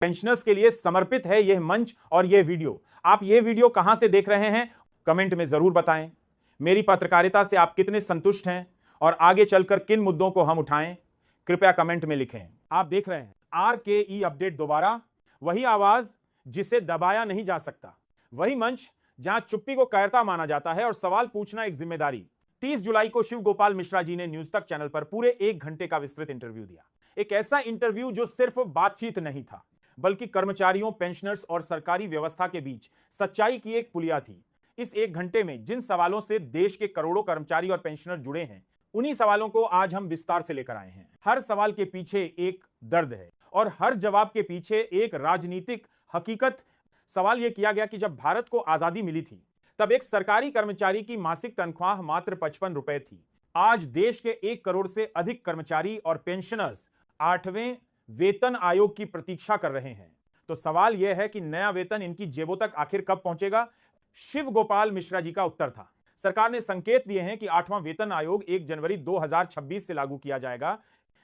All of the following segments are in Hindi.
पेंशनर्स के लिए समर्पित है यह मंच और यह वीडियो। आप यह वीडियो कहां से देख रहे हैं, कमेंट में जरूर बताएं। मेरी पत्रकारिता से आप कितने संतुष्ट हैं और आगे चलकर किन मुद्दों को हम उठाएं, कृपया कमेंट में लिखें। आप देख रहे हैं RKE अपडेट। दोबारा वही आवाज जिसे दबाया नहीं जा सकता, वही मंच जहां चुप्पी को कायरता माना जाता है और सवाल पूछना एक जिम्मेदारी। 30 जुलाई को शिव गोपाल मिश्रा जी ने न्यूज तक चैनल पर पूरे 1 घंटे का विस्तृत इंटरव्यू दिया। एक ऐसा इंटरव्यू जो सिर्फ बातचीत नहीं था, बल्कि कर्मचारियों, पेंशनर्स और सरकारी व्यवस्था के बीच सच्चाई की एक पुलिया थी। इस 1 घंटे में जिन सवालों से देश के करोड़ों कर्मचारी और पेंशनर जुड़े हैं, उन्हीं सवालों को आज हम विस्तार से लेकर आए हैं। हर सवाल के पीछे एक दर्द है और हर जवाब के पीछे एक राजनीतिक हकीकत। सवाल यह किया गया कि जब भारत को आजादी मिली थी, तब एक सरकारी कर्मचारी की मासिक तनख्वाह मात्र 55 रुपए थी। आज देश के 1 करोड़ से अधिक कर्मचारी और पेंशनर्स 8वें वेतन आयोग की प्रतीक्षा कर रहे हैं। तो सवाल यह है कि नया वेतन इनकी जेबों तक आखिर कब पहुंचेगा? शिव गोपाल मिश्रा जी का उत्तर था, सरकार ने संकेत दिए हैं कि 8वां वेतन आयोग 1 जनवरी 2026 से लागू किया जाएगा,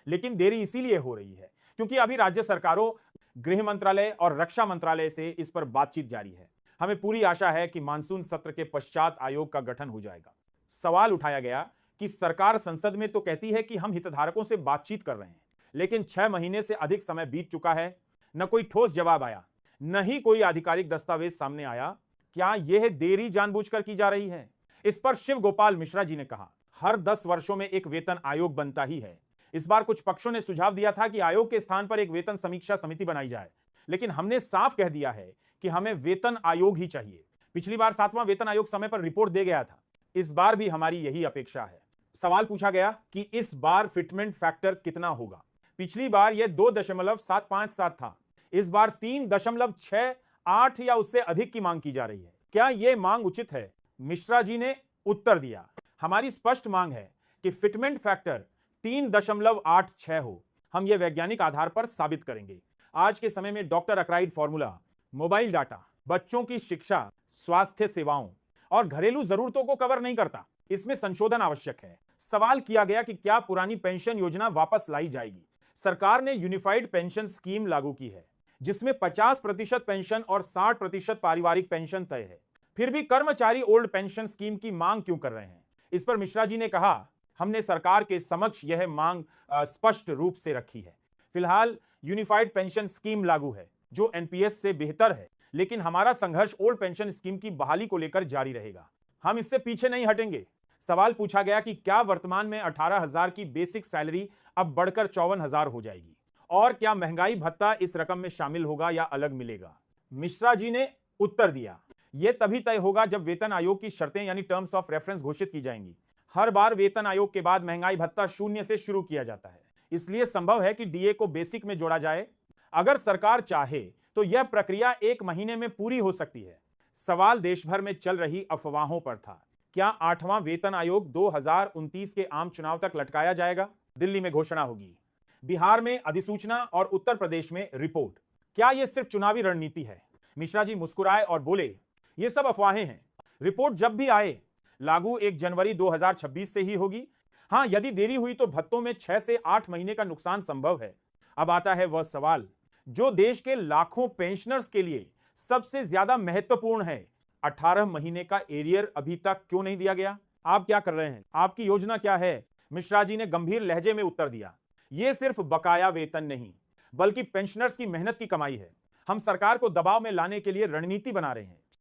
लेकिन देरी इसीलिए हो रही है क्योंकि अभी राज्य सरकारों, गृह मंत्रालय और रक्षा मंत्रालय से इस पर बातचीत जारी है। हमें पूरी आशा है कि मानसून सत्र के पश्चात आयोग का गठन हो जाएगा। सवाल उठाया गया कि सरकार संसद में तो कहती है कि हम हितधारकों से बातचीत कर रहे हैं, लेकिन 6 महीने से अधिक समय बीत चुका है, न कोई ठोस जवाब आया, न ही कोई आधिकारिक दस्तावेज सामने आया। क्या यह देरी जानबूझकर की जा रही है? इस पर शिव गोपाल मिश्रा जी ने कहा, हर 10 वर्षों में एक वेतन आयोग बनता ही है। इस बार कुछ पक्षों ने सुझाव दिया था कि आयोग के स्थान पर एक वेतन समीक्षा समिति बनाई जाए, लेकिन हमने साफ कह दिया है कि हमें वेतन आयोग ही चाहिए। पिछली बार 7वां वेतन आयोग समय पर रिपोर्ट दे गया था, इस बार भी हमारी यही अपेक्षा है। सवाल पूछा गया कि इस बार फिटमेंट फैक्टर कितना होगा। पिछली बार यह 2.757 था, इस बार 3.68 या उससे अधिक की मांग की जा रही है। क्या यह मांग उचित है? मिश्रा जी ने उत्तर दिया, हमारी स्पष्ट मांग है कि फिटमेंट फैक्टर 3.86 हो। हम यह वैज्ञानिक आधार पर साबित करेंगे। आज के समय में डॉक्टर अक्राइड फॉर्मूला, मोबाइल डाटा, बच्चों की शिक्षा, स्वास्थ्य सेवाओं और घरेलू जरूरतों को कवर नहीं करता। इसमें संशोधन आवश्यक है। सवाल किया गया कि क्या पुरानी पेंशन योजना वापस लाई जाएगी। सरकार ने यूनिफाइड पेंशन स्कीम लागू की है, जिसमें 50% पेंशन और 60% पारिवारिक पेंशन तय है। फिर भी कर्मचारी ओल्ड पेंशन स्कीम की मांग क्यों कर रहे हैं? इस पर मिश्रा जी ने कहा, हमने सरकार के समक्ष यह मांग स्पष्ट रूप से रखी है। फिलहाल यूनिफाइड पेंशन स्कीम लागू है, जो एनपीएस से बेहतर है, लेकिन हमारा संघर्ष ओल्ड पेंशन स्कीम की बहाली को लेकर जारी रहेगा। हम इससे पीछे नहीं हटेंगे। सवाल पूछा गया कि क्या वर्तमान में 18,000 की बेसिक सैलरी अब बढ़कर 54,000 हो जाएगी, और क्या महंगाई भत्ता इस रकम में शामिल होगा या अलग मिलेगा? मिश्रा जी ने उत्तर दिया, यह तभी तय होगा जब वेतन आयोग की शर्तें यानी टर्म्स ऑफ रेफरेंस घोषित की जाएंगी। हर बार वेतन आयोग के बाद महंगाई भत्ता 0 से शुरू किया जाता है, इसलिए संभव है कि डीए को बेसिक में जोड़ा जाए। अगर सरकार चाहे तो यह प्रक्रिया 1 महीने में पूरी हो सकती है। सवाल देश भर में चल रही अफवाहों पर था। क्या 8वां वेतन आयोग 2029 के आम चुनाव तक लटकाया जाएगा? दिल्ली में घोषणा होगी, बिहार में अधिसूचना और उत्तर प्रदेश में रिपोर्ट। क्या यह सिर्फ चुनावी रणनीति है? मिश्रा जी मुस्कुराए और बोले, यह सब अफवाहें हैं। रिपोर्ट जब भी आए, लागू 1 जनवरी 2026 से ही होगी। हां, यदि देरी हुई तो भत्तों में 6 से 8 महीने का नुकसान संभव है। अब आता है वह सवाल जो देश के लाखों पेंशनर्स के लिए सबसे ज्यादा महत्वपूर्ण है। 18 महीने का एरियर अभी तक क्यों नहीं दिया गया? आप क्या कर रहे हैं? आपकी योजना क्या है? मिश्रा जी ने गंभीर लहजे में उत्तर दिया, यह सिर्फ बकाया वेतन नहीं, बल्कि पेंशनर्स की मेहनत की कमाई है। हम सरकार को दबाव में लाने के लिए रणनीति बना रहे हैं।